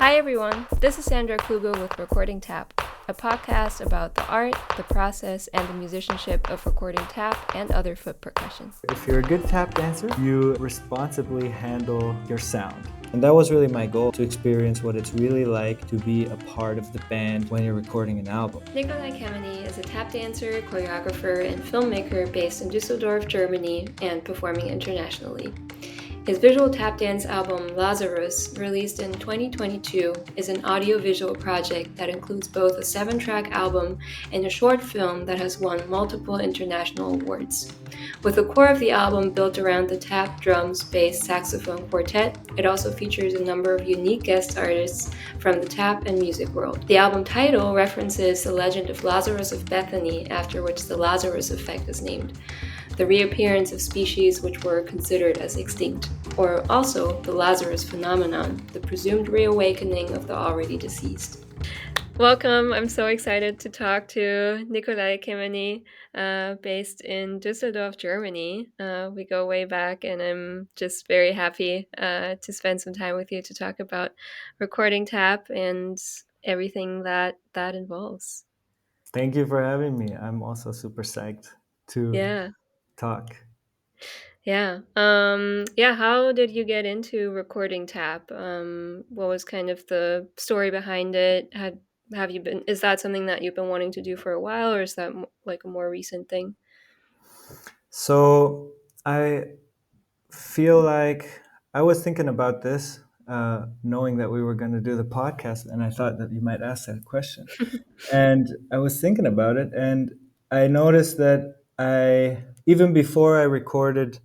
Hi everyone, this is Sandra Kluge with Recording Tap, a podcast about the art, the process, and the musicianship of recording tap and other foot percussion. If you're a good tap dancer, you responsibly handle your sound. And that was really my goal, to experience what it's really like to be a part of the band when you're recording an album. Nikolai Kemeny is a tap dancer, choreographer, and filmmaker based in Düsseldorf, Germany, and performing internationally. His visual tap dance album Lazarus, released in 2022, is an audiovisual project that includes both a 7-track album and a short film that has won multiple international awards. With the core of the album built around the tap, drums, bass, saxophone quartet, it also features a number of unique guest artists from the tap and music world. The album title references the legend of Lazarus of Bethany, after which the Lazarus effect is named, the reappearance of species which were considered as extinct, or also the Lazarus phenomenon, the presumed reawakening of the already deceased. Welcome. I'm so excited to talk to Nikolai Kemeny, based in Düsseldorf, Germany. We go way back, and I'm just very happy to spend some time with you to talk about recording tap and everything that involves. Thank you for having me. I'm also super psyched to Yeah. talk. Yeah. How did you get into recording tap? What was kind of the story behind it? Have you been? Is that something that you've been wanting to do for a while, or is that like a more recent thing? So I feel like I was thinking about this, knowing that we were going to do the podcast, and I thought that you might ask that question. And I was thinking about it, and I noticed that even before I recorded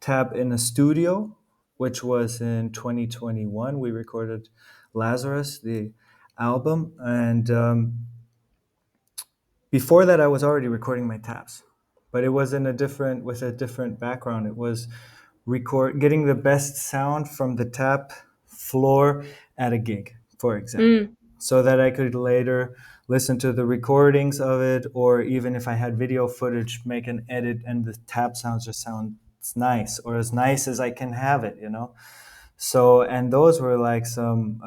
Tap in a studio, which was in 2021, we recorded Lazarus, the album. And before that, I was already recording my taps, but it was with a different background. It was getting the best sound from the tap floor at a gig, for example, Mm, so that I could later listen to the recordings of it, or even if I had video footage, make an edit and the tap sounds just sounds nice, or as nice as I can have it. So, and those were like some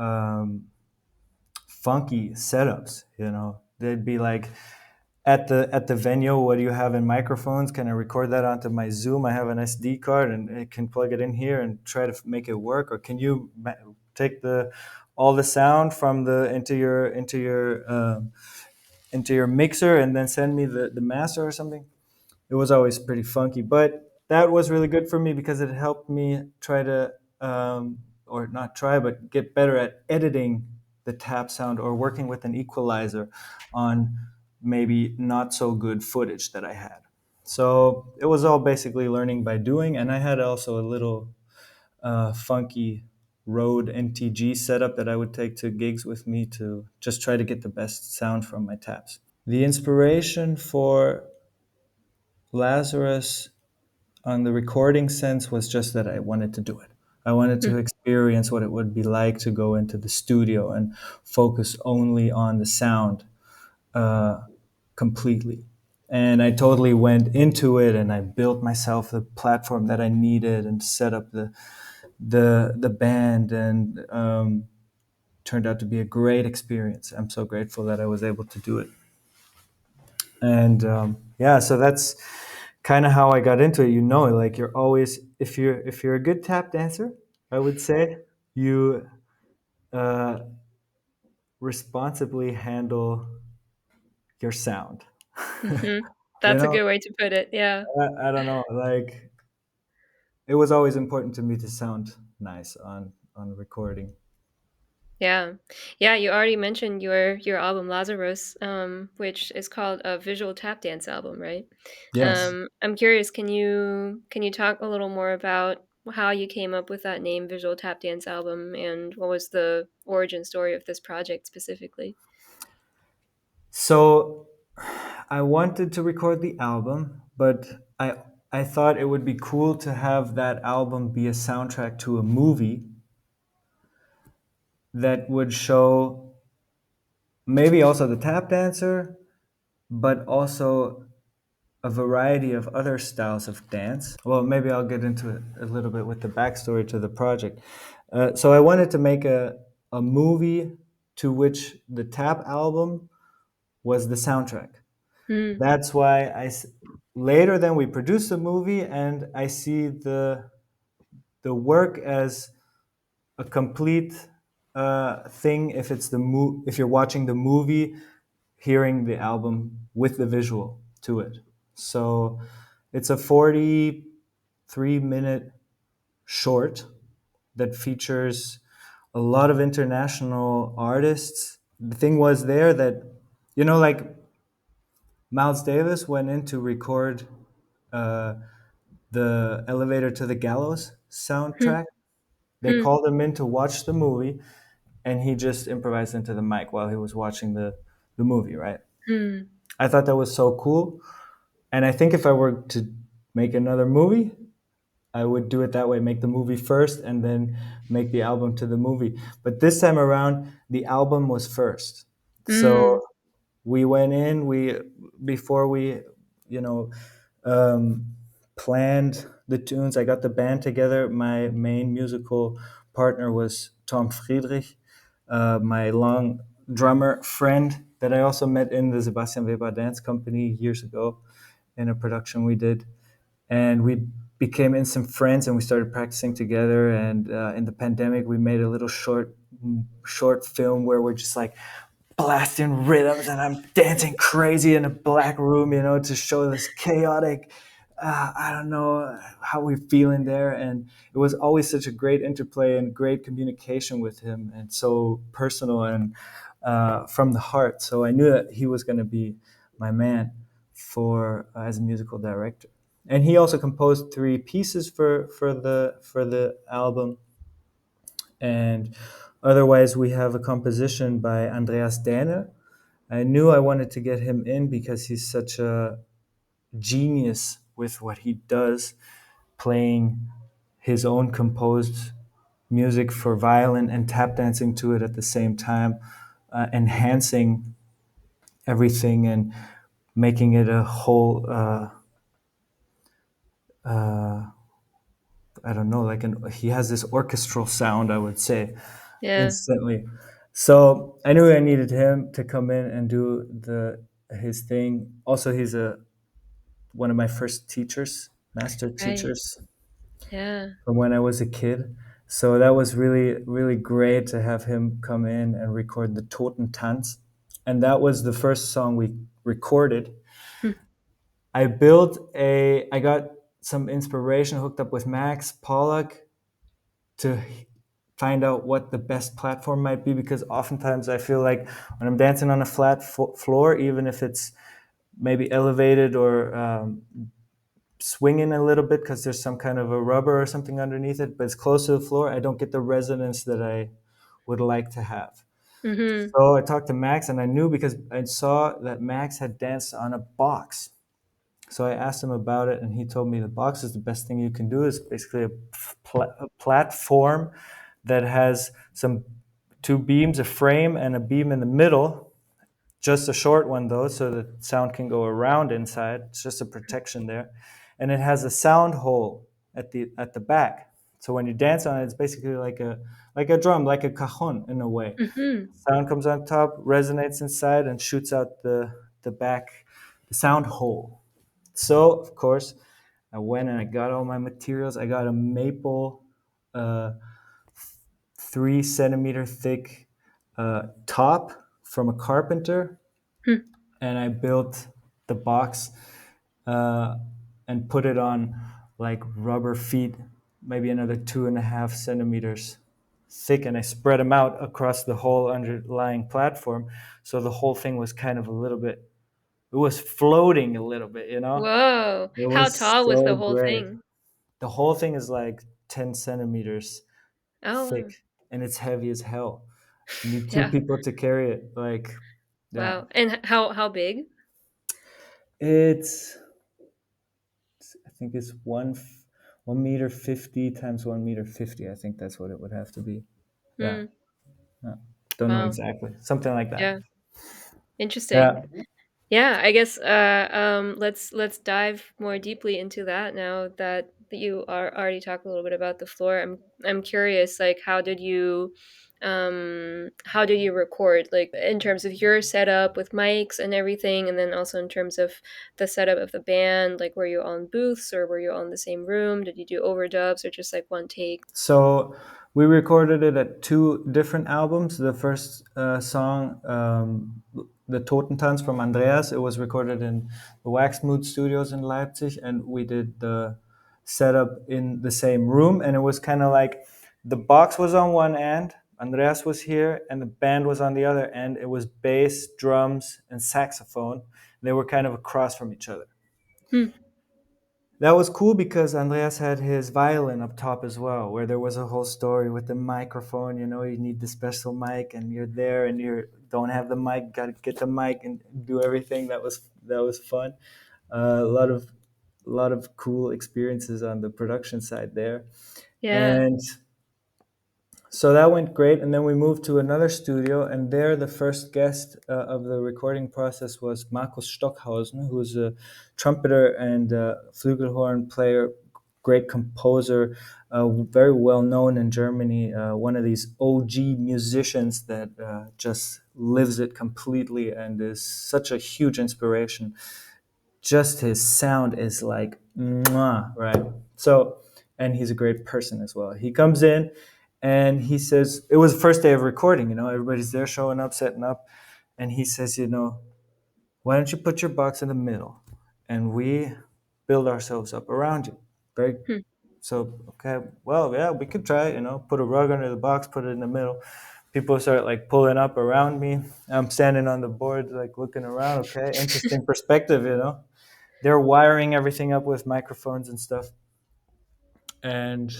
funky setups. They'd be like, at the venue, what do you have in microphones? Can I record that onto my Zoom? I have an SD card and I can plug it in here and try to make it work. Or can you take the all the sound from the into your mixer and then send me the master or something? It was always pretty funky, but that was really good for me because it helped me try to, or not try, but get better at editing the tap sound or working with an equalizer on maybe not so good footage that I had. So it was all basically learning by doing, and I had also a little funky Rode NTG setup that I would take to gigs with me to just try to get the best sound from my taps. The inspiration for Lazarus on the recording sense was just that I wanted to do it. I wanted to mm, experience what it would be like to go into the studio and focus only on the sound uh, completely. And I totally went into it, and I built myself the platform that I needed and set up the band, and turned out to be a great experience. I'm so grateful that I was able to do it. And yeah, so that's kind of how I got into it. Like, you're always, if you're a good tap dancer, I would say you uh, responsibly handle your sound. hmm you That's a know, good way to put it. Yeah. I don't know. Like, it was always important to me to sound nice on recording. Yeah. Yeah, you already mentioned your album Lazarus, which is called a visual tap dance album, right? Yes. I'm curious, can you talk a little more about how you came up with that name, Visual Tap Dance Album, and what was the origin story of this project specifically? So I wanted to record the album, but I thought it would be cool to have that album be a soundtrack to a movie that would show maybe also the tap dancer, but also a variety of other styles of dance. Well, maybe I'll get into it a little bit with the backstory to the project. So I wanted to make a movie to which the Tap album was the soundtrack. Mm. That's why later then we produced the movie, and I see the work as a complete thing if it's if you're watching the movie, hearing the album with the visual to it. So it's a 43-minute short that features a lot of international artists. The thing was there that, like Miles Davis went in to record uh, the Elevator to the Gallows Hmm. soundtrack. They Hmm. called him in to watch the movie, and he just improvised into the mic while he was watching the movie, right? Hmm. I thought that was so cool. And I think if I were to make another movie, I would do it that way, make the movie first and then make the album to the movie. But this time around, the album was first. Hmm. So we went in, before we, you know, um, planned the tunes. I got the band together. My main musical partner was Tom Friedrich, my long drummer friend that I also met in the Sebastian Weber dance company years ago in a production we did. And we became instant friends, and we started practicing together. And in the pandemic, we made a little short film where we're just like blasting rhythms, and I'm dancing crazy in a black room, to show this chaotic, I don't know how we're feeling there. And it was always such a great interplay and great communication with him, and so personal and from the heart. So I knew that he was going to be my man for as a musical director. And he also composed three pieces for the album. And otherwise, we have a composition by Andreas Dehne. I knew I wanted to get him in because he's such a genius with what he does, playing his own composed music for violin and tap dancing to it at the same time, enhancing everything and making it a whole. I don't know, he has this orchestral sound, I would say, Yeah. instantly. So I knew I needed him to come in and do the his thing. Also, he's a one of my first teachers, master Right. teachers Yeah. from when I was a kid. So that was really, really great to have him come in and record the Toten Tanz. And that was the first song we recorded. Hmm. I got some inspiration hooked up with Max Pollack to find out what the best platform might be, because oftentimes I feel like when I'm dancing on a flat floor, even if it's maybe elevated or swinging a little bit because there's some kind of a rubber or something underneath it, but it's close to the floor, I don't get the resonance that I would like to have. Mm-hmm. So I talked to Max, and I knew because I saw that Max had danced on a box. So I asked him about it, and he told me the box is the best thing you can do. It's basically a platform that has some two beams, a frame, and a beam in the middle. Just a short one though, so the sound can go around inside. It's just a protection there, and it has a sound hole at the back. So when you dance on it, it's basically like a drum, like a cajon in a way. Mm-hmm. Sound comes on top, resonates inside, and shoots out the back, the sound hole. So of course, I went and I got all my materials. I got a maple, uh, 3 centimeter thick top from a carpenter, Hmm. and I built the box uh, and put it on like rubber feet, maybe another 2.5 centimeters thick, and I spread them out across the whole underlying platform. So the whole thing was kind of a little bit, it was floating a little bit, you know? Whoa. It How was tall was so the whole great. thing? The whole thing is like 10 centimeters Oh, wow. thick, and it's heavy as hell. You need two Yeah. people to carry it. Like, yeah. Wow. And how big? It's, I think it's 1 meter 50 times 1 meter 50. I think that's what it would have to be. Yeah. Hmm. Yeah. Don't know Wow. exactly. Something like that. Yeah. Interesting. Yeah. Yeah, I guess let's dive more deeply into that now that you are already talked a little bit about the floor. I'm curious, like how did you how did you record, like in terms of your setup with mics and everything, and then also in terms of the setup of the band? Like, were you on booths or were you all in the same room? Did you do overdubs or just like one take? So we recorded it at two different albums. The first song, the Totentanz from Andreas, it was recorded in the Waxmood Studios in Leipzig, and we did the setup in the same room. And it was kind of like the box was on one end, Andreas was here, and the band was on the other end. It was bass, drums, and saxophone. They were kind of across from each other. Hmm. That was cool because Andreas had his violin up top as well, where there was a whole story with the microphone. You know, you need the special mic, and you're there, and you don't have the mic. Got to get the mic and do everything. That was fun. A lot of cool experiences on the production side there, Yeah. and so that went great. And then we moved to another studio, and there the first guest of the recording process was Markus Stockhausen, who's a trumpeter and flugelhorn player, great composer, very well known in Germany, one of these OG musicians that just lives it completely and is such a huge inspiration. Just his sound is like mwah, right? So, and he's a great person as well. He comes in and he says, it was the first day of recording, everybody's there showing up, setting up, and he says, why don't you put your box in the middle and we build ourselves up around you? Very Hmm. so okay, well, yeah, we could try, put a rug under the box, put it in the middle. People start like pulling up around me. I'm standing on the board, like looking around. Okay, interesting perspective. They're wiring everything up with microphones and stuff. And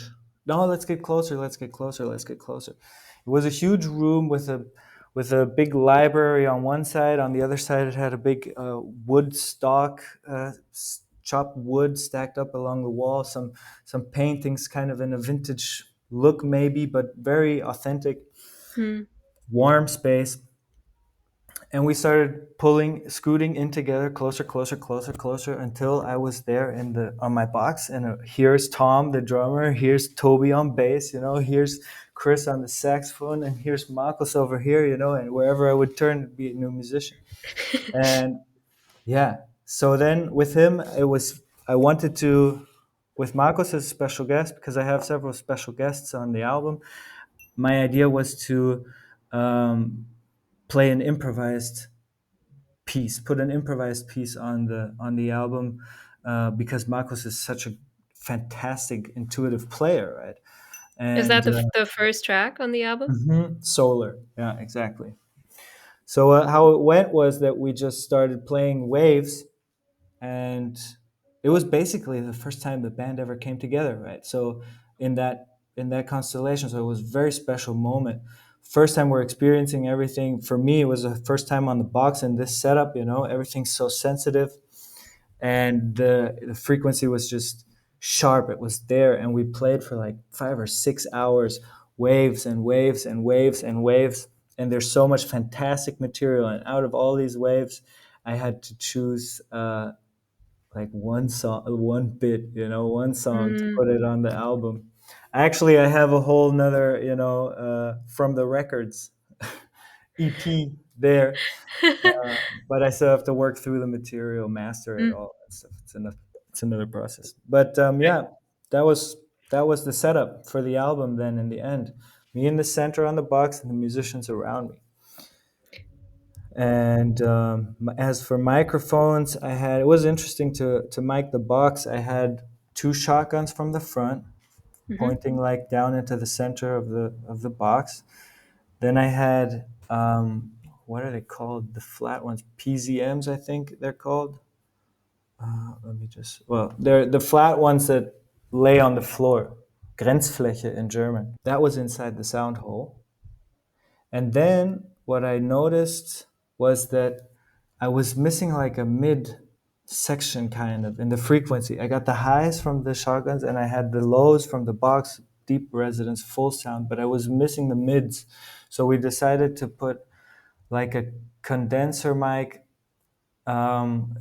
no, let's get closer, let's get closer, let's get closer. It was a huge room with a big library on one side. On the other side, it had a big wood stock, chopped wood stacked up along the wall. Some paintings, kind of in a vintage look, maybe, but very authentic. Hmm. Warm space, and we started scooting in together, closer, closer, closer, closer, until I was there on my box. And here's Tom, the drummer. Here's Toby on bass. Here's Chris on the saxophone, and here's Marcos over here. And wherever I would turn, it'd be a new musician. And yeah, so then with him, I wanted to, with Marcos as a special guest, because I have several special guests on the album. My idea was to play an improvised put an improvised piece on the album, because Marcos is such a fantastic intuitive player, right? Is that And the first track on the album? solar, yeah, exactly. So how it went was that we just started playing waves, and it was basically the first time the band ever came together, right? So in that constellation, so it was a very special moment. First time we're experiencing everything. For me, it was the first time on the box in this setup. Everything's so sensitive, and the frequency was just sharp. It was there, and we played for like 5 or 6 hours, waves and waves and waves and waves. And there's so much fantastic material, and out of all these waves, I had to choose like one song, one bit, one song to Mm. put it on the album. Actually, I have a whole nother, from the records EP there, but I still have to work through the material, master it, Mm. all that stuff. It's another process. But yeah, that was that was the setup for the album. Then in the end, me in the center on the box, and the musicians around me. And as for microphones, it was interesting to mic the box. I had two shotguns from the front, Hmm. pointing like down into the center of the box. Then I had what are they called? The flat ones, PZMs, I think they're called. Let me just. Well, they're the flat ones that lay on the floor. Grenzfläche in German. That was inside the sound hole. And then what I noticed was that I was missing like a mid section, kind of in the frequency. I got the highs from the shotguns, and I had the lows from the box, deep resonance, full sound, but I was missing the mids. So we decided to put like a condenser mic.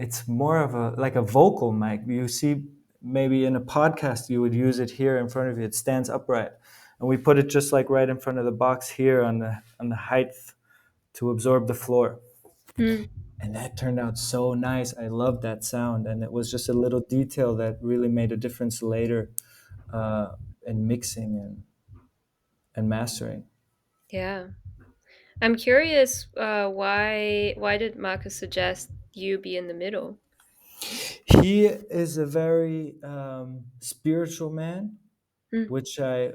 It's more of a vocal mic. You see, maybe in a podcast you would use it here in front of you. It stands upright. and we put it just like right in front of the box here on the height to absorb the floor. Mm. And that turned out so nice. I loved that sound, and it was just a little detail that really made a difference later uh, in mixing and mastering. Yeah. I'm curious, why did Marcus suggest you be in the middle? He is a very spiritual man, Mm. which I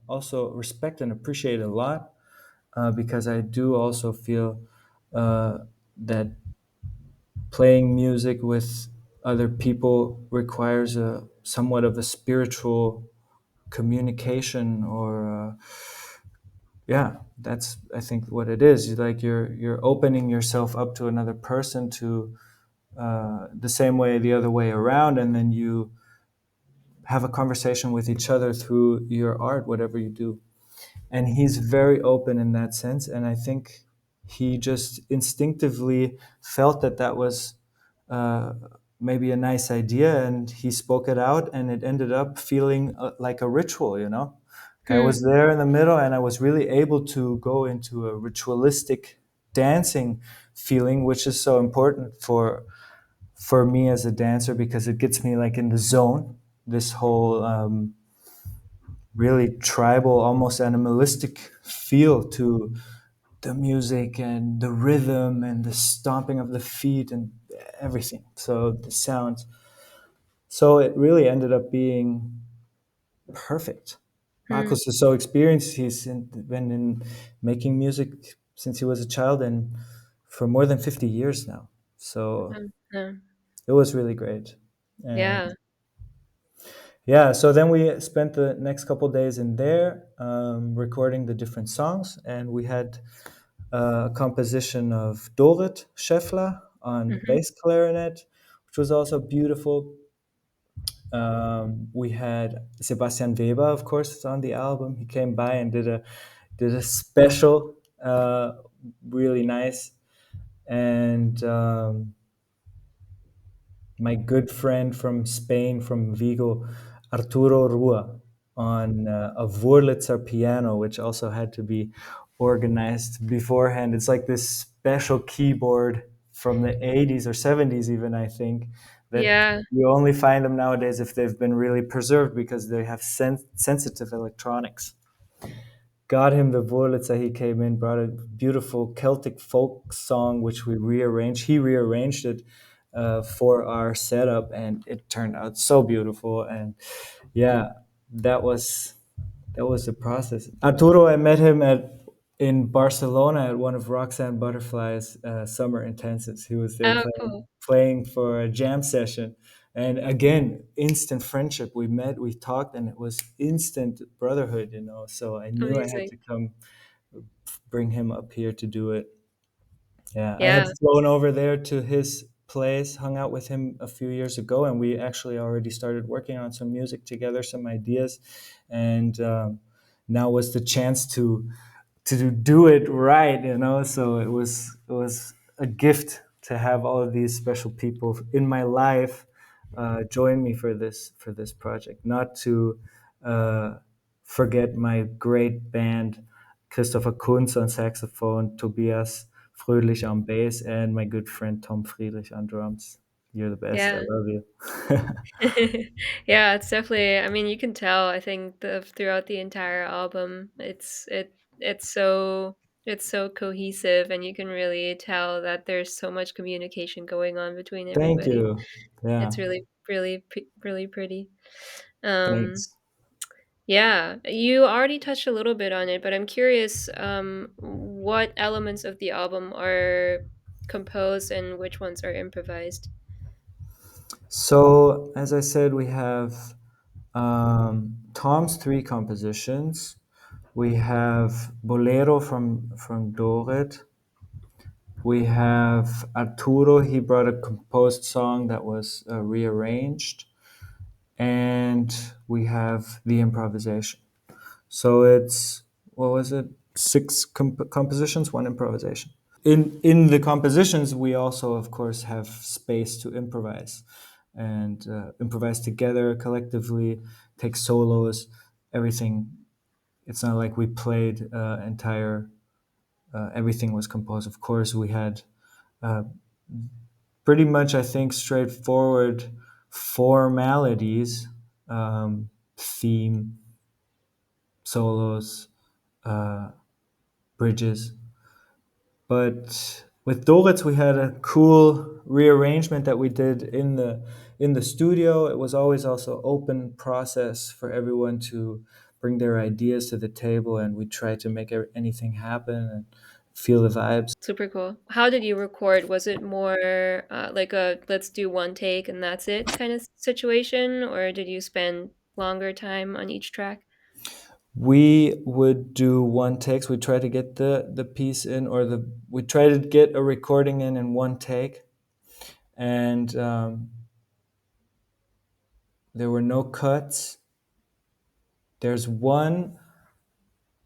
also respect and appreciate a lot, because I do also feel uh, that playing music with other people requires a somewhat of a spiritual communication, or yeah, that's I think what it is. Like you're opening yourself up to another person, to the same way the other way around, and then you have a conversation with each other through your art, whatever you do. And he's very open in that sense, and I think he just instinctively felt that that was uh, maybe a nice idea, and he spoke it out, and it ended up feeling like a ritual, you know. Like I was Hmm. there in the middle, and I was really able to go into a ritualistic dancing feeling, which is so important for me as a dancer, because it gets me like in the zone. This whole really tribal, almost animalistic feel to the music and the rhythm and the stomping of the feet and everything. So the sounds. So it really ended up being perfect. Hmm. Marcos is so experienced. Been in making music since he was a child, and for more than 50 years now. So Yeah. it was really great. And Yeah. yeah, so then we spent the next couple days in there, recording the different songs, and we had a composition of Dorit Scheffler on Hmm. bass clarinet, which was also beautiful. We had Sebastian Weber, of course, on the album. He came by and did a special, really nice, and my good friend from Spain, from Vigo, Arturo Rua, on a Wurlitzer piano, which also had to be organized beforehand. It's like this special keyboard from the 80s or 70s, even, I think, that Yeah. you only find them nowadays if they've been really preserved, because they have sensitive electronics. Got him the Wurlitzer. He came in, brought a beautiful Celtic folk song, which we rearranged. He rearranged it for our setup, and it turned out so beautiful. And yeah, that was that was the process. Arturo, I met him at in Barcelona at one of Roxanne Butterfly's summer intensives. He was there Oh, playing cool. playing for a jam session, and again, instant friendship. We met, we talked, and it was instant brotherhood. You know, so I knew I had Amazing. to come bring him up here to do it. Yeah, I had Yeah. flown over there to his place, hung out with him a few years ago, and we actually already started working on some music together, some ideas, and now was the chance to do it right, you know. So it was a gift to have all of these special people in my life join me for this project. Not to uh, forget my great band, Christopher Kunz on saxophone, Tobias Fröhlich on bass, and my good friend Tom Friedrich on drums. You're the best. I Yeah. love you. Yeah, it's definitely, I mean, you can tell, I think throughout the entire album, it's so cohesive, and you can really tell that there's so much communication going on between Thank everybody. you. Yeah. It's really pretty. Um Thanks. yeah, you already touched a little bit on it, but I'm curious, what elements of the album are composed and which ones are improvised. So, as I said, we have Tom's three compositions. We have Bolero from Dorit. We have Arturo. He brought a composed song that was rearranged, and we have the improvisation. So it's what was it? Six compositions, one improvisation. In the compositions, we also, of course, have space to improvise and improvise together collectively, take solos, everything it's not like we played entire. Everything was composed. Of course, we had uh, pretty much, I think, straightforward formalities, theme, solos, uh, bridges. But with Doritz, we had a cool rearrangement that we did in the studio. It was always also open process for everyone to bring their ideas to the table, and we tried to make anything happen and feel the vibes. Super cool. How did you record? Was it more like a let's do one take and that's it kind of situation, or did you spend longer time on each track? We would do one takes. We try to get the piece in, or the we try to get a recording in one take, and there were no cuts. There's one.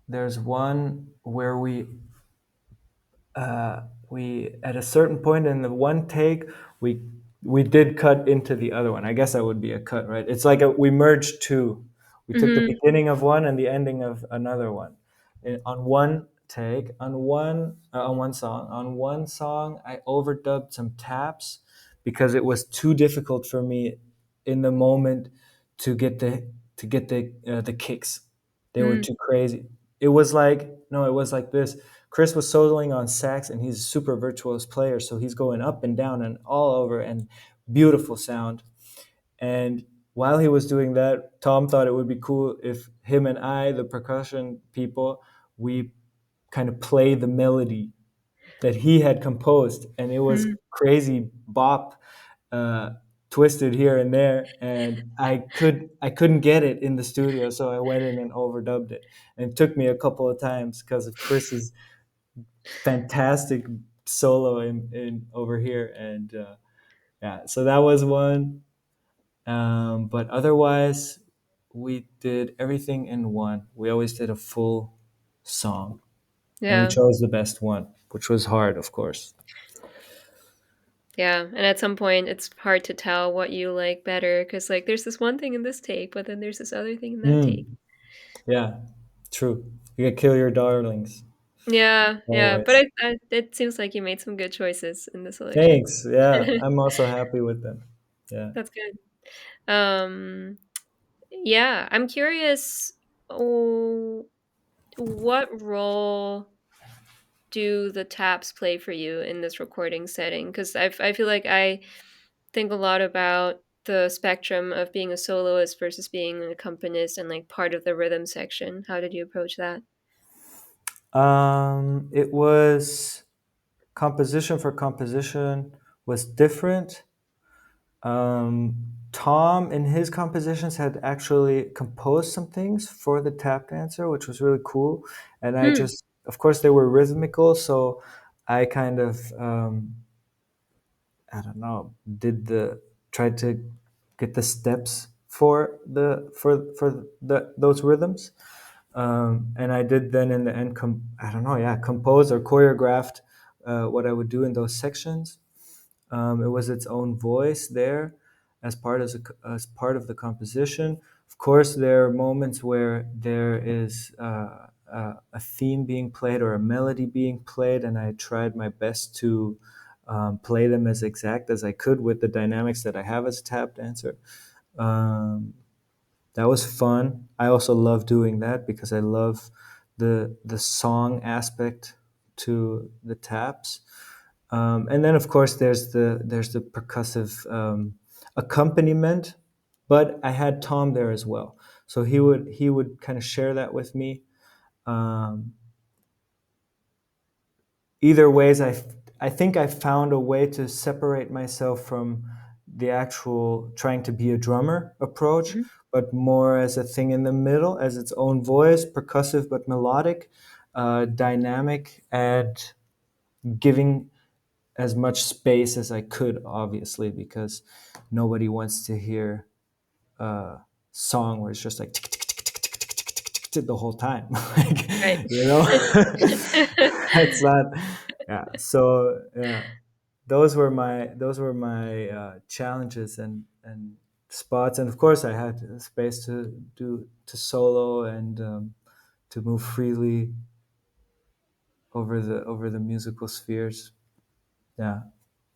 There's one where we at a certain point in the one take we we did cut into the other one. I guess that would be a cut, right? It's like we merged two. We took the Hmm. beginning of one and the ending of another one on one take, on one song. On one song, I overdubbed some taps because it was too difficult for me in the moment to get the kicks. They were Mm. too crazy. It was like no, it was like this. Chris was soloing on sax, and he's a super virtuose player, so he's going up and down and all over, and beautiful sound. And while he was doing that, Tom thought it would be cool if him and I, the percussion people, we kind of play the melody that he had composed, and it was Mm. crazy bop, uh, twisted here and there, and I couldn't get it in the studio, so I went in and overdubbed it, and it took me a couple of times because of Chris's fantastic solo in over here, and yeah, so that was one. But otherwise, we did everything in one. We always did a full song, and we Yeah. chose the best one, which was hard, of course. Yeah. And at some point it's hard to tell what you like better because like there's this one thing in this take, but then there's this other thing in that take. Mm, yeah, true. You can kill your darlings Yeah, yeah. But always. it seems like you made some good choices in the selection. Thanks. Yeah, I'm also happy with them. Yeah. That's good. Yeah, I'm curious, oh, what role do the taps play for you in this recording setting? Because I feel like I think a lot about the spectrum of being a soloist versus being an accompanist and like part of the rhythm section. How did you approach that? It was composition for composition was different. Tom, in his compositions, had actually composed some things for the tap dancer, which was really cool. And I Hmm. just, of course, they were rhythmical, so I kind of, I don't know, did the tried to get the steps for the those rhythms. And I did then in the end, I don't know, yeah, composed or choreographed what I would do in those sections. It was its own voice there as part of the composition. Of course, there are moments where there is a theme being played or a melody being played, and I tried my best to play them as exact as I could with the dynamics that I have as a tap dancer. Um, that was fun. I also love doing that because I love the song aspect to the taps. And then of course there's the percussive accompaniment, but I had Tom there as well, so he would kind of share that with me. Um, Either ways, I think I found a way to separate myself from the actual trying to be a drummer approach, Mhm. but more as a thing in the middle, as its own voice, percussive but melodic, dynamic, and giving as much space as I could, obviously, because nobody wants to hear a song where it's just like tick, tick, tick, tick, tick, tick, tick, tick, tick, tick the whole time. Like, Right. you know, that's not, yeah. So, yeah, those were my challenges and spots. And of course, I had space to do to solo and to move freely over the musical spheres. Yeah,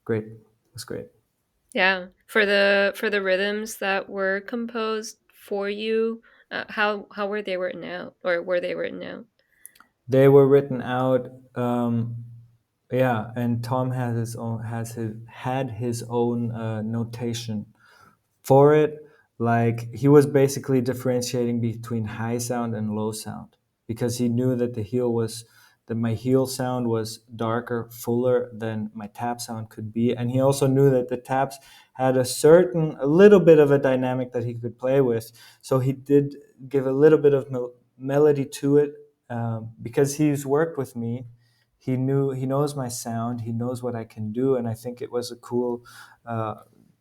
great. It was great. Yeah. For the rhythms that were composed for you, how were they written out, or were they written out? They were written out. Yeah, and Tom has his had his own notation for it. Like he was basically differentiating between high sound and low sound because he knew that my heel sound was darker, fuller than my tap sound could be, and he also knew that the taps had a little bit of a dynamic that he could play with. So he did give a little bit of melody to it, because he's worked with me. He knows my sound, he knows what I can do, and I think it was a cool uh,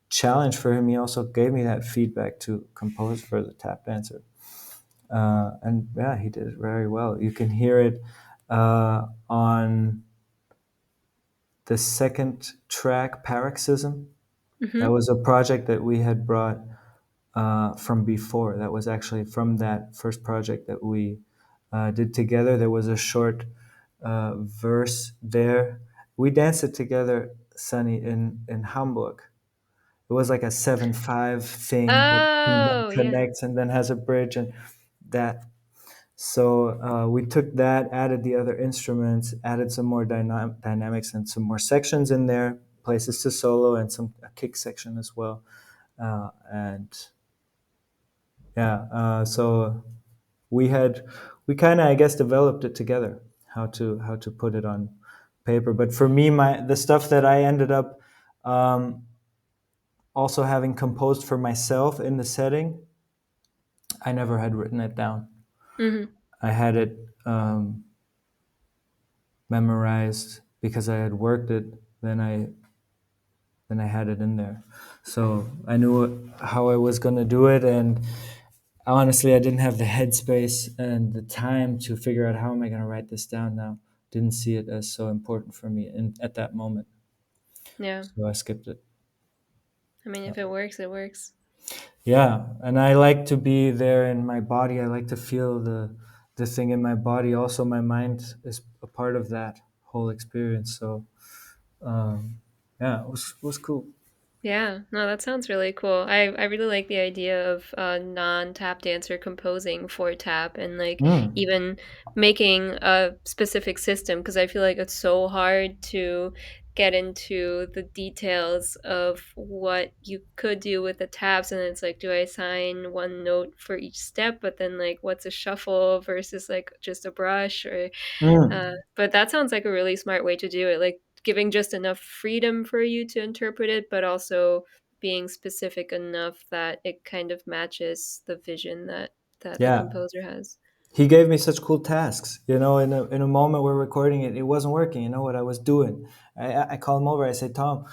challenge for him. He also gave me that feedback to compose for the tap dancer, and yeah, he did it very well. You can hear it on the second track, Paroxysm. That Mm-hmm. was a project that we had brought from before. That was actually from that first project that we did together. There was a short verse there. We danced it together, Sunny, in Hamburg. It was like a 7/5 thing that then Oh, yeah. connects and then has a bridge and that. So we took that, added the other instruments, added some more dynamics and some more sections in there, places to solo and a kick section as well. And yeah, so we had we kind of, I guess, developed it together, how to put it on paper. But for me, my the stuff that I ended up um, also having composed for myself in the setting, I never had written it down. Mm-hmm. I had it memorized because I had worked it. Then I had it in there, so I knew how I was gonna do it. And honestly, I didn't have the headspace and the time to figure out how am I gonna write this down now. Didn't see it as so important for me at that moment, Yeah. so I skipped it. I mean, if it works, it works. Yeah, and I like to be there in my body. I like to feel the thing in my body. Also, my mind is a part of that whole experience. So, um, yeah, it was cool. Yeah, no, that sounds really cool. I really like the idea of non-tap dancer composing for tap, and like Mm, even making a specific system, because I feel like it's so hard to get into the details of what you could do with the taps, and it's like, do I assign one note for each step, but then like what's a shuffle versus like just a brush, or mm. but that sounds like a really smart way to do it, like giving just enough freedom for you to interpret it, but also being specific enough that it kind of matches the vision that the Yeah, composer has. he gave me such cool tasks. You know, in a moment we're recording it, it wasn't working. You know what I was doing? I call him over. I say, Tom,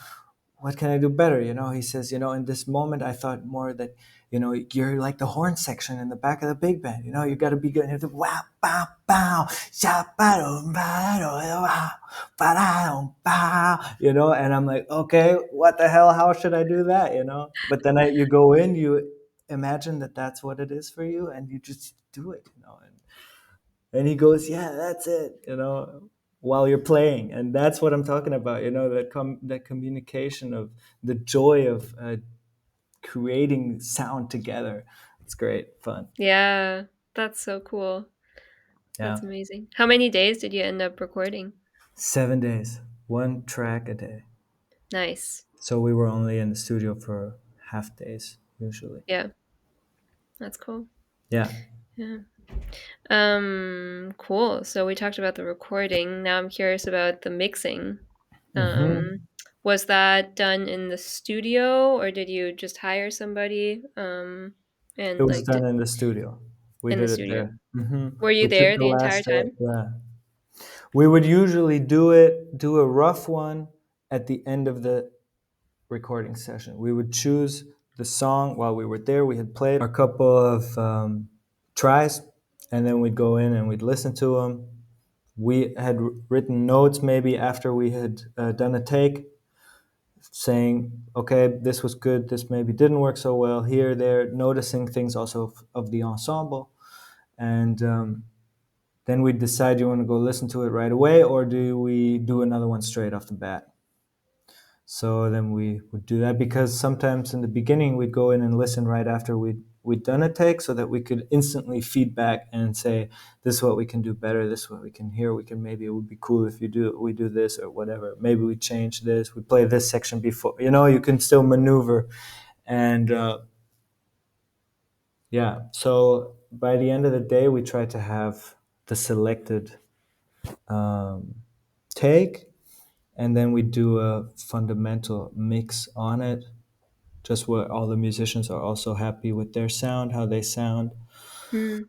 what can I do better? You know, he says, you know, in this moment, I thought more that, you know, you're like the horn section in the back of the big band. You know, you got to be good. You have to wow, bow, bow, sha, ba, dum, ba, do, wow, ba, da, dum, bow. You know, and I'm like, okay, what the hell? How should I do that? You know, but then you go in, you imagine that that's what it is for you, and you just do it. You know, and he goes, yeah, that's it. You know, while you're playing, and that's what I'm talking about. You know, that communication of the joy of creating sound together. It's great fun. Yeah, that's so cool. Yeah, That's amazing. How many days did you end up recording? 7 days, one track a day. Nice. So we were only in the studio for half days usually. Yeah, that's cool. Yeah. Yeah. Cool. So we talked about the recording. Now I'm curious about the mixing. Um, Hmm. was that done in the studio, or did you just hire somebody? It And was like done in the studio. We in the did it studio. there. Hmm. Were you We took there the the entire last day. time? Yeah. We would usually do a rough one at the end of the recording session. We would choose the song while we were there. We had played a couple of tries, and then we'd go in and we'd listen to them. We had written notes maybe after we had done a take, saying, okay, this was good, this maybe didn't work so well, here, there, noticing things also of the ensemble. And Then we decide, you want to go listen to it right away, or do we do another one straight off the bat? So then we would do that, because sometimes in the beginning we'd go in and listen right after we'd done a take, so that we could instantly feedback and say, this is what we can do better, this is what we can hear, we can, maybe it would be cool if we do this or whatever, maybe we change this, we play this section before, you can still maneuver. And yeah, so by the end of the day we try to have the selected um, take, and then we do a fundamental mix on it, just where all the musicians are also happy with their sound, how they sound. Hmm.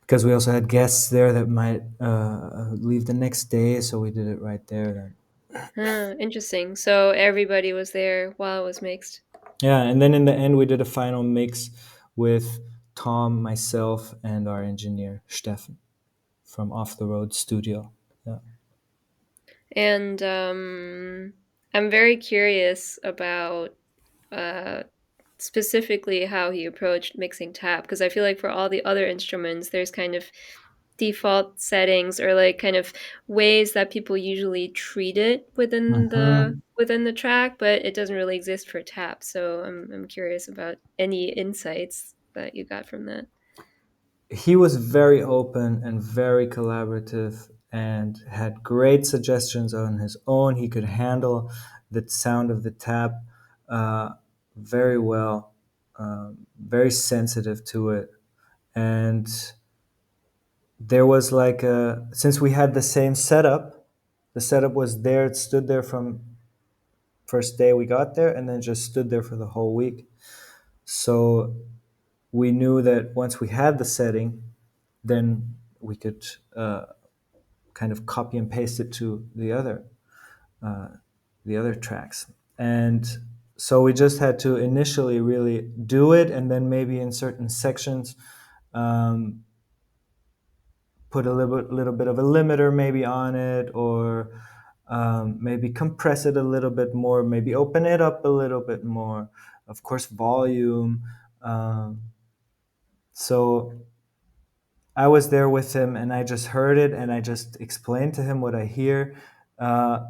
Because we also had guests there that might leave the next day, so we did it right there then. Huh, interesting. So everybody was there while it was mixed. Yeah, and then in the end, we did a final mix with Tom, myself, and our engineer Steffen from Off the Road Studio. Yeah. And I'm very curious about uh, specifically how he approached mixing tap, because I feel like for all the other instruments, there's kind of default settings or like kind of ways that people usually treat it Mhm. within the track, but it doesn't really exist for tap. So I'm curious about any insights that you got from that. He was very open and very collaborative and had great suggestions on his own. He could handle the sound of the tap uh, very well, very sensitive to it. And there was like since we had the same setup, the setup was there, it stood there from first day we got there, and then just stood there for the whole week. So we knew that once we had the setting, then we could kind of copy and paste it to uh, the other tracks. And so we just had to initially really do it, and then maybe in certain sections um, put little bit of a limiter maybe on it, or maybe compress it a little bit more, maybe open it up a little bit more. Of course, volume. So I was there with him, and I just heard it, and I just explained to him what I hear, uh,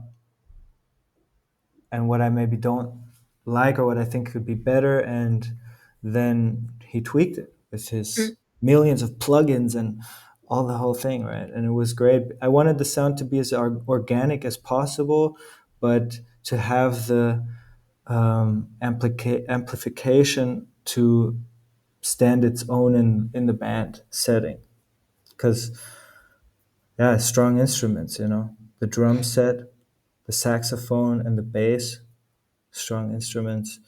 and what I maybe don't like, or what I think could be better. And then he tweaked it with his Mm. millions of plugins and all the whole thing, right? And it was great. I wanted the sound to be as organic as possible, but to have the amplification to stand its own in the band setting. Because, yeah, strong instruments, the drum set, the saxophone, and the bass, strong instruments.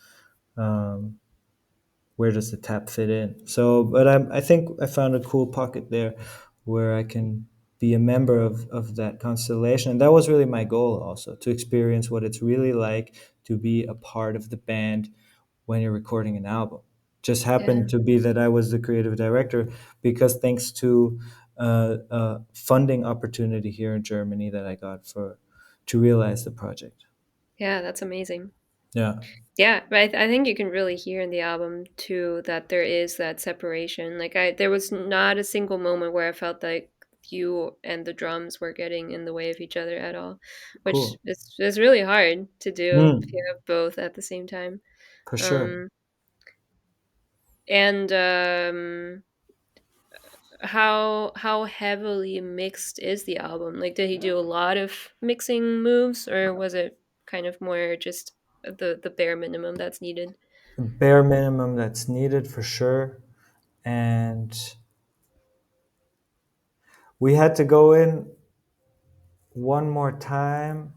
Um, where does the tap fit in? So, but I think I found a cool pocket there where I can be a member of that constellation. And that was really my goal also, to experience what it's really like to be a part of the band when you're recording an album. Just Yeah. happened to be that I was the creative director, because thanks to a funding opportunity here in Germany that I got for to realize the project. Yeah, that's amazing. Yeah, Yeah, but I think you can really hear in the album too that there is that separation. Like there was not a single moment where I felt like you and the drums were getting in the way of each other at all, which cool. is really hard to do if you Mm, have both at the same time. for sure. Um, and how heavily mixed is the album? Like, did he do a lot of mixing moves, or was it kind of more just the bare minimum that's needed? The bare minimum that's needed for sure. And we had to go in one more time.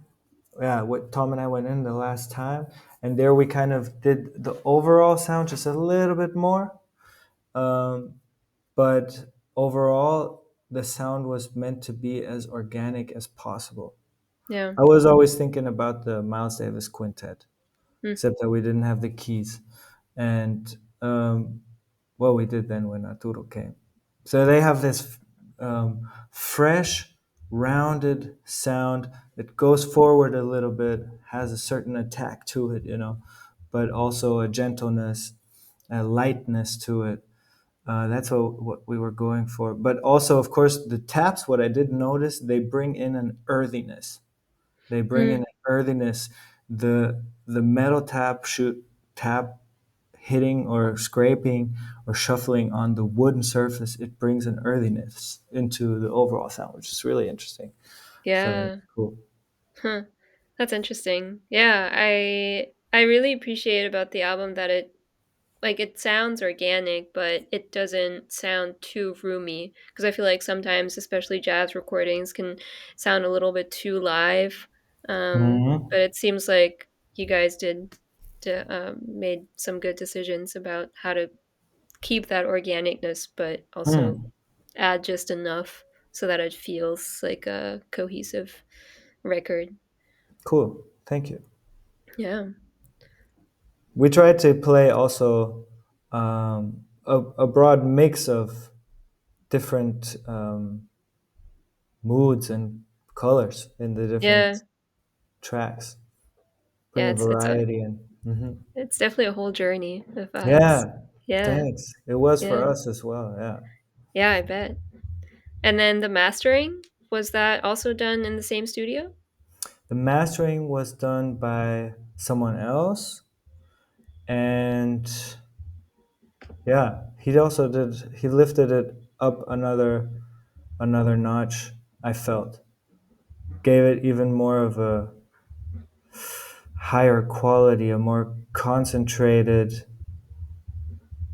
Yeah, what Tom and I went in the last time, and there we kind of did the overall sound just a little bit more. Um, but overall, the sound was meant to be as organic as possible. Yeah. I was always thinking about the Miles Davis quintet, Mm. except that we didn't have the keys. And well, we did then when Arturo came. So they have this fresh, rounded sound that goes forward a little bit, has a certain attack to it, but also a gentleness, a lightness to it. That's what we were going for. But also, of course, the taps. What I did notice, they bring in an earthiness. They bring in Mm, an earthiness. The metal tap hitting or scraping or shuffling on the wooden surface. It brings an earthiness into the overall sound, which is really interesting. So yeah. cool. Huh. That's interesting. Yeah, I really appreciate about the album that it sounds organic, but it doesn't sound too roomy. Because I feel like sometimes, especially jazz recordings, can sound a little bit too live. Hmm. But it seems like you guys made some good decisions about how to keep that organicness, but also Hmm. add just enough so that it feels like a cohesive record. Cool. Thank you. Yeah. We tried to play also a broad mix of different moods and colors in the Yeah. different tracks. Bring Yeah, a it's a variety in. Hmm. it's definitely a whole journey of vibes. Yeah, Yeah. thanks. It was for Yeah. us as well. Yeah. Yeah, I bet. And then the mastering, was that also done in the same studio? The mastering was done by someone else, and yeah, he also did. He lifted it up another notch. I felt gave it even more of a higher quality, a more concentrated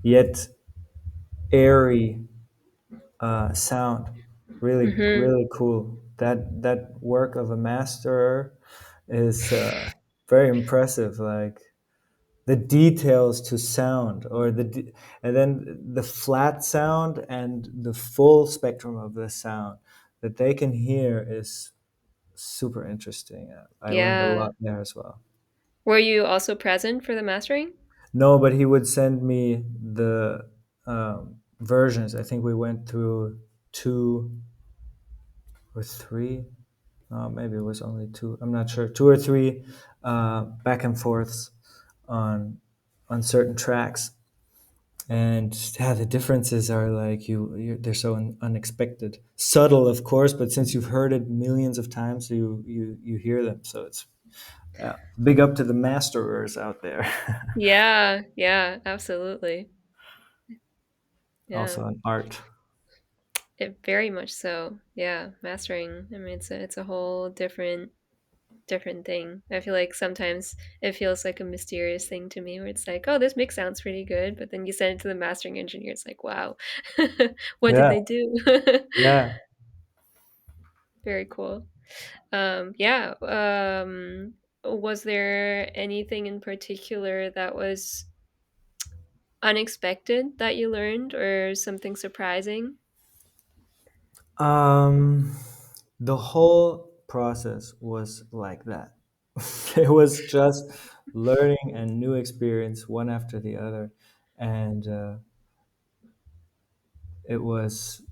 yet airy sound. Really, Mhm. really cool. That work of a master is very impressive. Like the details to sound, and then the flat sound and the full spectrum of the sound that they can hear is super interesting. I learned a Yeah. lot there as well. Were you also present for the mastering? No, but he would send me the versions. I think we went through two or three. Maybe it was only two. I'm not sure. Two or three back and forths on certain tracks, and yeah, the differences are like they're so unexpected, subtle, of course. But since you've heard it millions of times, you hear them. So it's big up to the masterers out there. Yeah, yeah, absolutely. Yeah. Also an art. It very much so. Yeah, mastering. I mean, it's a whole different thing. I feel like sometimes it feels like a mysterious thing to me where it's like, oh, this mix sounds pretty good, but then you send it to the mastering engineer, it's like, wow, what did Yeah, they do? yeah. Very cool. Yeah. Was there anything in particular that was unexpected that you learned or something surprising? Um, the whole process was like that. It was just learning and new experience one after the other, and it was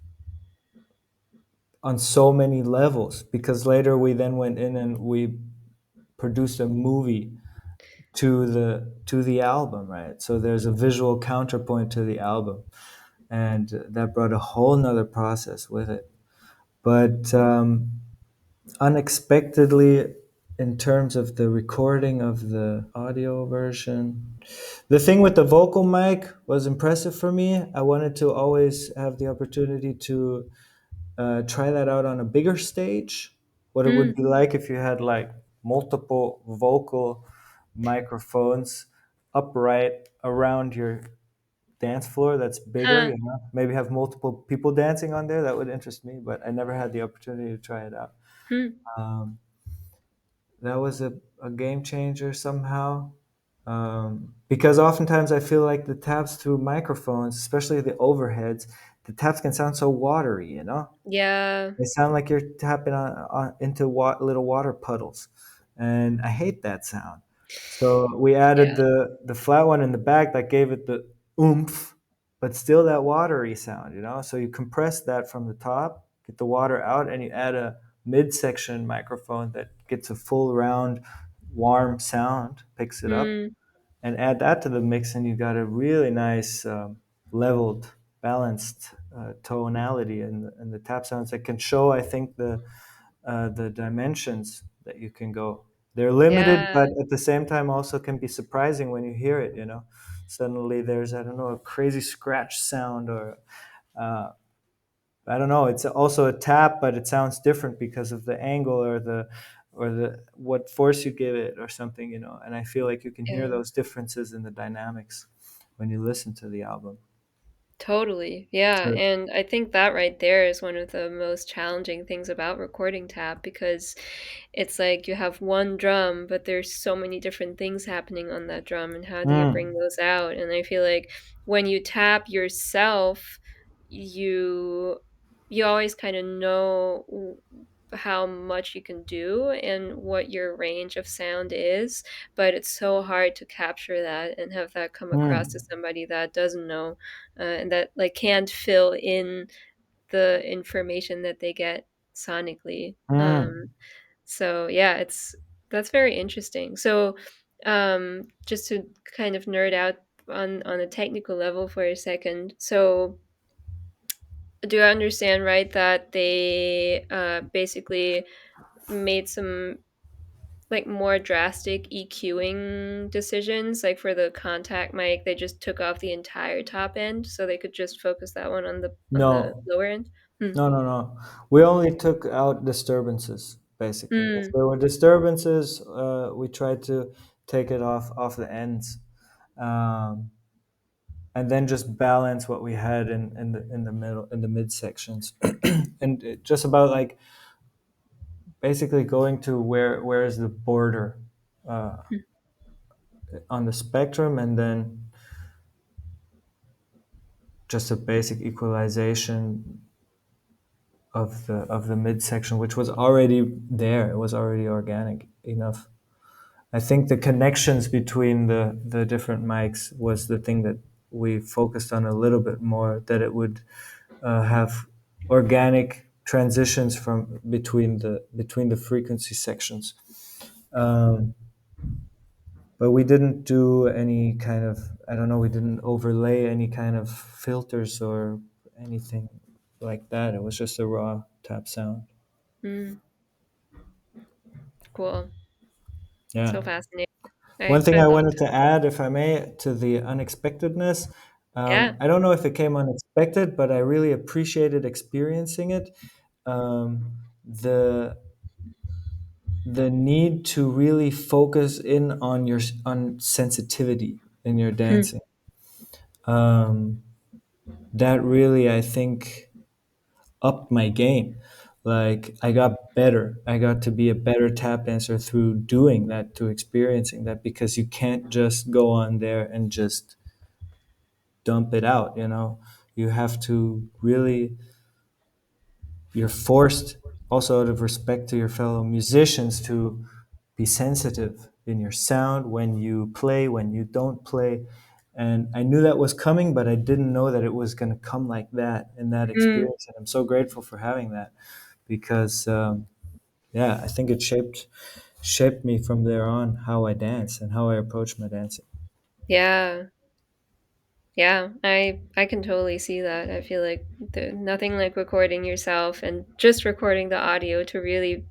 on so many levels because later we then went in and we produced a movie to the album, right? So there's a visual counterpoint to the album, and that brought a whole nother process with it. But unexpectedly, in terms of the recording of the audio version, the thing with the vocal mic was impressive for me. I wanted to always have the opportunity to try that out on a bigger stage. What it would Mm, be like if you had like multiple vocal microphones upright around your dance floor that's bigger, huh, you know, maybe have multiple people dancing on there. That would interest me, but I never had the opportunity to try it out. hmm, um, that was a game changer somehow, because oftentimes I feel like the taps through microphones, especially the overheads, the taps can sound so watery, you know. yeah, They sound like you're tapping into little water puddles, and I hate that sound. So we added yeah. the flat one in the back that gave it the oomph, but still that watery sound, you know. So you compress that from the top, get the water out, and you add a midsection microphone that gets a full round, warm sound, picks it up, Mm, and add that to the mix, and you got a really nice leveled. balanced tonality and the tap sounds that can show, I think, the dimensions that you can go. They're limited, Yeah. but at the same time also can be surprising when you hear it. You know, suddenly there's, I don't know, a crazy scratch sound, or uh, I don't know. It's also a tap, but it sounds different because of the angle or the what force you give it or something. You know, and I feel like you can hear Yeah. those differences in the dynamics when you listen to the album. Totally. Yeah. So, And I think that right there is one of the most challenging things about recording tap because it's like you have one drum, but there's so many different things happening on that drum. And how do you bring mm, those out? And I feel like when you tap yourself, you you always kind of know how much you can do and what your range of sound is, but it's so hard to capture that and have that come across to mm, somebody that doesn't know, and that like can't fill in the information that they get sonically. mm. So yeah, it's that's very interesting. So just to kind of nerd out on a technical level for a second. So do I understand right that they basically made some like more drastic EQing decisions? Like for the contact mic, they just took off the entire top end so they could just focus that one on the No, lower end. Hmm. no, no, no. We only took out disturbances, basically. If Mm, there were disturbances, we tried to take it off the ends, um, and then just balance what we had in the middle, in the mid sections, and just about like basically going to where is the border uh, hmm, on the spectrum, and then just a basic equalization of the midsection, which was already there. It was already organic enough. I think the connections between the different mics was the thing that we focused on a little bit more. That it would have organic transitions from between the frequency sections. Um, but we didn't do any kind of, I don't know, we didn't overlay any kind of filters or anything like that. It was just a raw tap sound. mm. Cool. Yeah. So fascinating. One thing I I love wanted to that. add, if I may, to the unexpectedness. Yeah. I don't know if it came unexpected, but I really appreciated experiencing it. The the need to really focus in on your on sensitivity in your Hmm. dancing. Um, that really, I think, upped my game. Like, I got better. I got to be a better tap dancer through doing that, to experiencing that, because you can't just go on there and just dump it out. You have to really, you're forced, also out of respect to your fellow musicians, to be sensitive in your sound when you play, when you don't play. And I knew that was coming, but I didn't know that it was going to come like that in that Mm. experience. And I'm so grateful for having that, because yeah, I think it shaped me from there on, how I dance and how I approach my dancing. Yeah. Yeah, I can totally see that. I feel like nothing like recording yourself and just recording the audio to really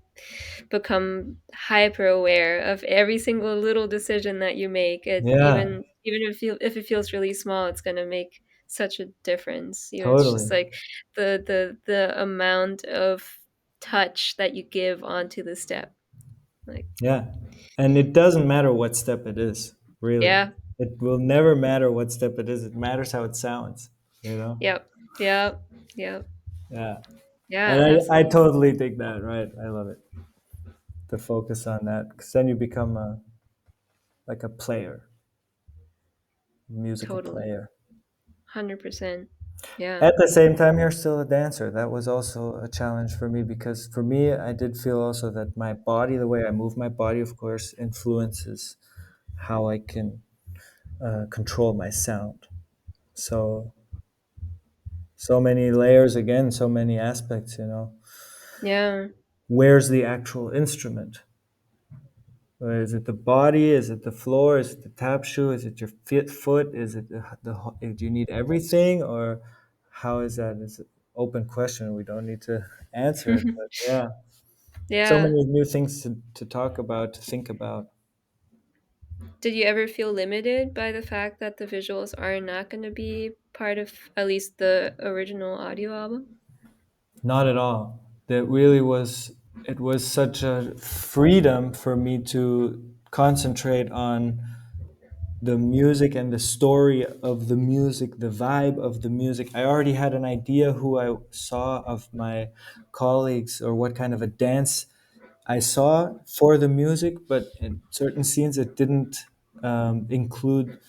become hyper aware of every single little decision that you make. It Yeah, even if it feels really small, it's gonna make such a difference. It's totally. just like the amount of touch that you give onto the step. Like, Yeah. And it doesn't matter what step it is, really. yeah, It will never matter what step it is. It matters how it sounds, you know? yep, yep, yep, Yeah. yeah, And I absolutely, totally dig that, right? I love it, to focus on that, because then you become like a player, musical totally. player. 100%. Yeah. At the same time, you're still a dancer. That was also a challenge for me, because for me, I did feel also that my body, the way I move my body, of course, influences how I can control my sound. So, so many layers again, so many aspects. Yeah. Where's the actual instrument? Is it the body? Is it the floor? Is it the tap shoe? Is it your foot? Is it do you need everything, or how is that? It's an open question. We don't need to answer it, but yeah, so Yeah. many new things to talk about, to think about. Did you ever feel limited by the fact that the visuals are not going to be part of at least the original audio album? Not at all. That really was, it was such a freedom for me to concentrate on the music and the story of the music, the vibe of the music. I already had an idea who I saw of my colleagues or what kind of a dance I saw for the music, but in certain scenes it didn't include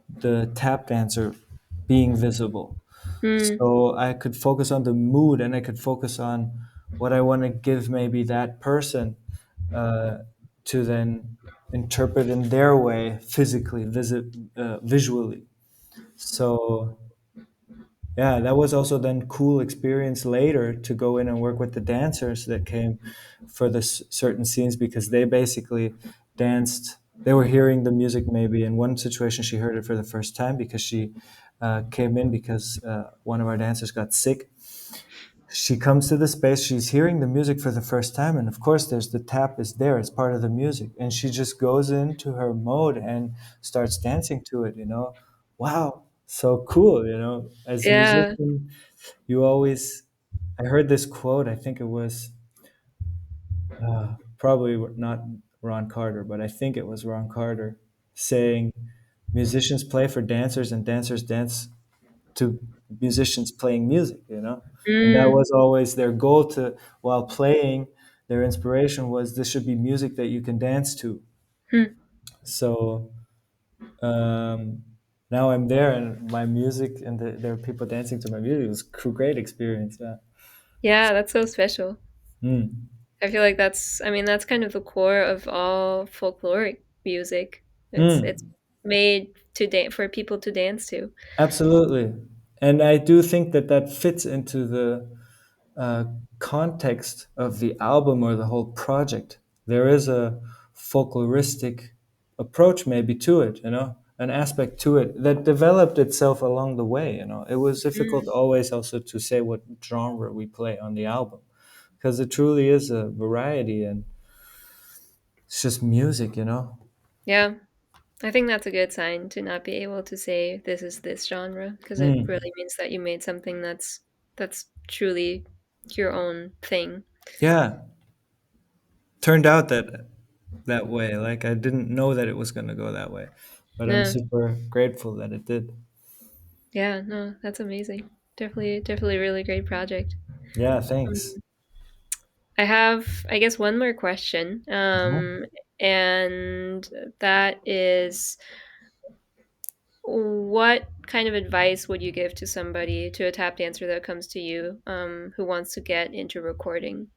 the tap dancer being visible. Hmm. So I could focus on the mood and I could focus on what I want to give maybe that person uh, to then interpret in their way, physically, visually. So yeah, that was also then cool experience later to go in and work with the dancers that came for the certain scenes because they basically danced. They were hearing the music maybe in one situation she heard it for the first time because she came in because one of our dancers got sick. She comes to the space, she's hearing the music for the first time, and of course there's the tap is there, it's part of the music, and she just goes into her mode and starts dancing to it, you know. Wow, so cool, you know. As a Yeah. musician, you always, I heard this quote, I think it was probably not Ron Carter, but I think it was Ron Carter saying musicians play for dancers and dancers dance to musicians playing music, you know? And that Mm. was always their goal to, while playing, their inspiration was this should be music that you can dance to. Hmm. So um, now I'm there and my music and there are people dancing to my music. It was a great experience. Yeah. Yeah, that's so special. Mm. I feel like I mean, that's kind of the core of all folkloric music. It's Mm. made for people to dance to. Absolutely. And I do think that that fits into the uh, context of the album or the whole project. There is a folkloristic approach maybe to it, you know, an aspect to it that developed itself along the way, you know. It was difficult Mm. always also to say what genre we play on the album because it truly is a variety and it's just music, you know. Yeah. I think that's a good sign to not be able to say this is this genre because it Mm. really means that you made something that's truly your own thing. Yeah, turned out that way. Like I didn't know that it was going to go that way, but I'm Yeah. super grateful that it did. Yeah, no, that's amazing. Definitely a really great project. Yeah, thanks. Um, I have, I guess, one more question. Mhm. And that is, what kind of advice would you give to somebody, to a tap dancer that comes to you, who wants to get into recording?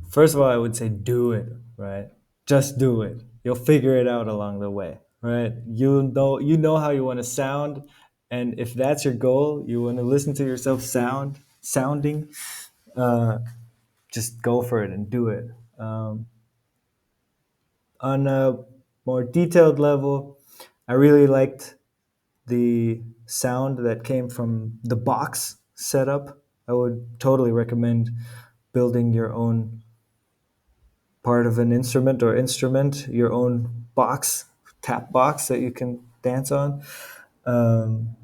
First of all, I would say do it, right? Just do it. You'll figure it out along the way, right? You know how you want to sound, and if that's your goal, you want to listen to yourself sounding, uh, just go for it and do it. On a more detailed level, I really liked the sound that came from the box setup. I would totally recommend building your own part of an instrument, your own box, tap box that you can dance on. Um,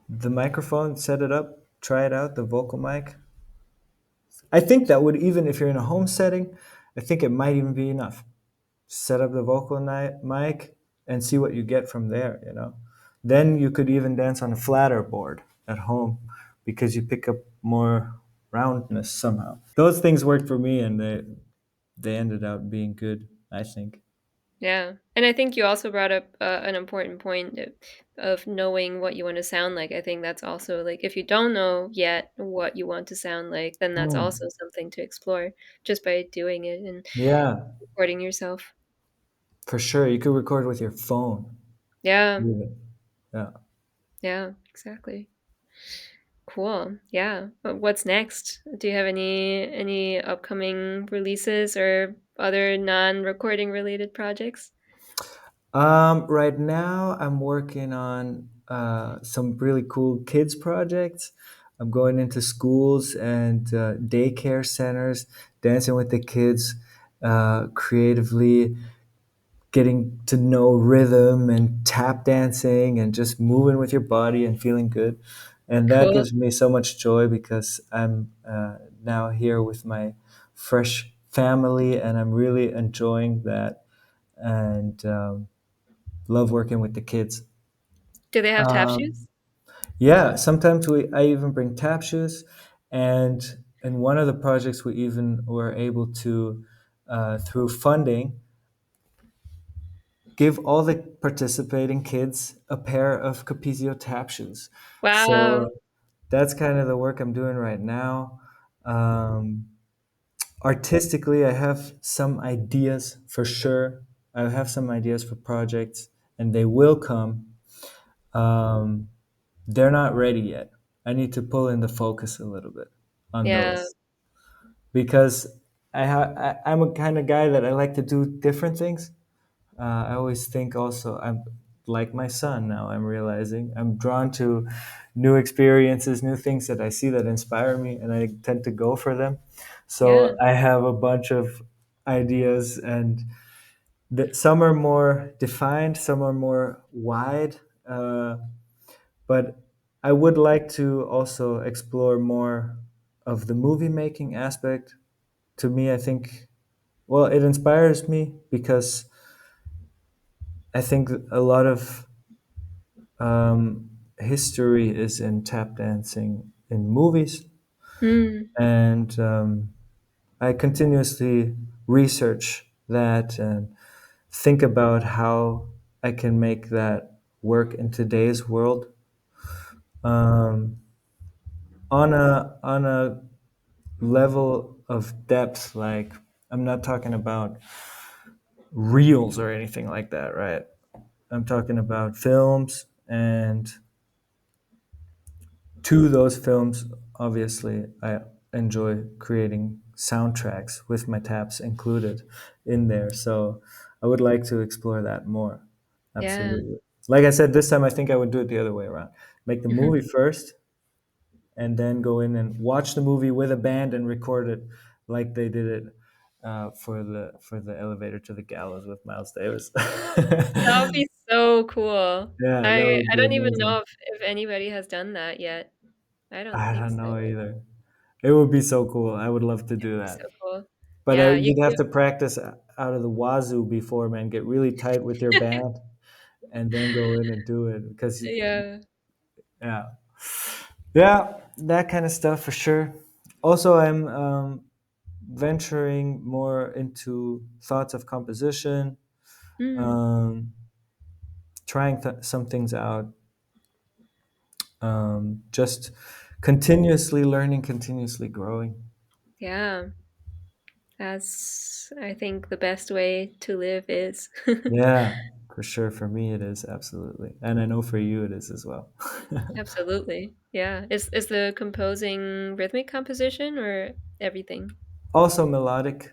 the microphone, set it up, try it out, the vocal mic. I think that would, even if you're in a home setting, I think it might even be enough. Set up the vocal mic and see what you get from there, you know. Then you could even dance on a flatter board at home because you pick up more roundness somehow. Those things worked for me and they ended up being good, I think. Yeah. And I think you also brought up an important point of knowing what you want to sound like. I think that's also like, if you don't know yet what you want to sound like, then that's Mm. also something to explore just by doing it and Yeah, recording yourself. for sure. You could record with your phone. Yeah. Even. Yeah. Yeah, exactly. Cool. Yeah. What's next? Do you have any upcoming releases or other non-recording related projects? Right now, I'm working on some really cool kids projects. I'm going into schools and daycare centers, dancing with the kids, creatively getting to know rhythm and tap dancing and just moving with your body and feeling good. And that Cool. gives me so much joy because I'm now here with my fresh family and I'm really enjoying that and love working with the kids. Do they have tap Um, shoes? yeah, sometimes I even bring tap shoes, and in one of the projects we even were able to, through funding, give all the participating kids a pair of Capizio tap shoes. Wow. So that's kind of the work I'm doing right now. Um, Artistically, I have some ideas for sure. I have some ideas for projects, and they will come. Um, they're not ready yet. I need to pull in the focus a little bit on Yeah. those because I'm a kind of guy that I like to do different things. I always think also I'm like my son now. I'm realizing I'm drawn to new experiences, new things that I see that inspire me, and I tend to go for them. Yeah. So I have a bunch of ideas, and some are more defined, some are more wide. But I would like to also explore more of the movie making aspect. To me, I think, well, it inspires me because I think a lot of history is in tap dancing in movies, Mm. and I continuously research that and think about how I can make that work in today's world um, on a level of depth. Like I'm not talking about reels or anything like that, right? I'm talking about films and to those films, obviously, I enjoy creating soundtracks with my taps included in there. So I would like to explore that more. Yeah. Absolutely. Like I said, this time I think I would do it the other way around. Make the movie first and then go in and watch the movie with a band and record it like they did it for the elevator to the gallows with Miles Davis. That would be so cool. Yeah, that I would I be don't even know amazing. if anybody has done that yet. I don't I think don't so. know either. It would be so cool. I would love to do Be that. so cool. But Yeah, you you'd have could. to practice out of the wazoo before, man. Get really tight with your band and then go in and do it. Because, Yeah. yeah. Yeah, that kind of stuff for sure. Also, I'm venturing more into thoughts of composition, Mm. um, trying some things out, just continuously learning, continuously growing. Yeah. That's, I think, the best way to live is. Yeah, for sure. For me, it is absolutely. And I know for you, it is as well. Absolutely. Yeah. Is the composing rhythmic composition or everything? Also melodic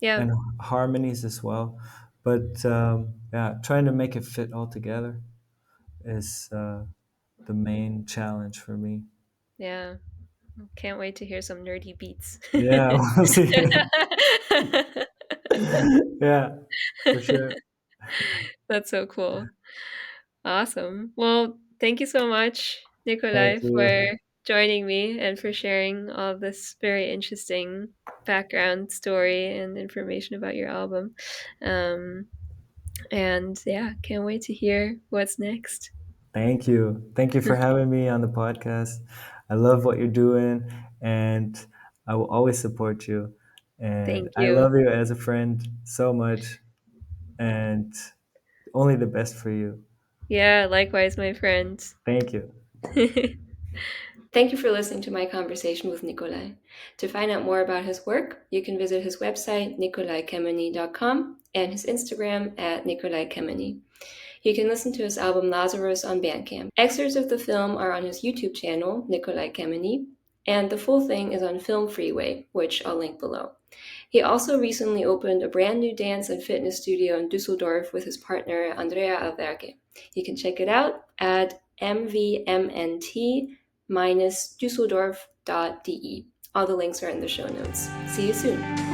Yeah. and harmonies as well. But yeah, trying to make it fit all together is the main challenge for me. Yeah. Can't wait to hear some nerdy beats. Yeah, we'll see. Yeah, for sure. That's so cool. Awesome. Well, thank you so much, Thank Nikolai, for you. joining me and for sharing all this very interesting background story and information about your album. Um, and yeah, can't wait to hear what's next. Thank you. Thank you for having me on the podcast. I love what you're doing and I will always support you. And Thank I you. love you as a friend so much and only the best for you. Yeah, likewise, my friends. Thank you. Thank you for listening to my conversation with Nikolai. To find out more about his work, you can visit his website, nikolaikemeny.com, and his Instagram at Nikolai Kemeny. You can listen to his album Lazarus on Bandcamp. Excerpts of the film are on his YouTube channel, Nikolai Kemeny, And the full thing is on Film Freeway, which I'll link below. He also recently opened a brand new dance and fitness studio in Dusseldorf with his partner Andrea Alverge. You can check it out at mvmnt-dusseldorf.de. All the links are in the show notes. See you soon.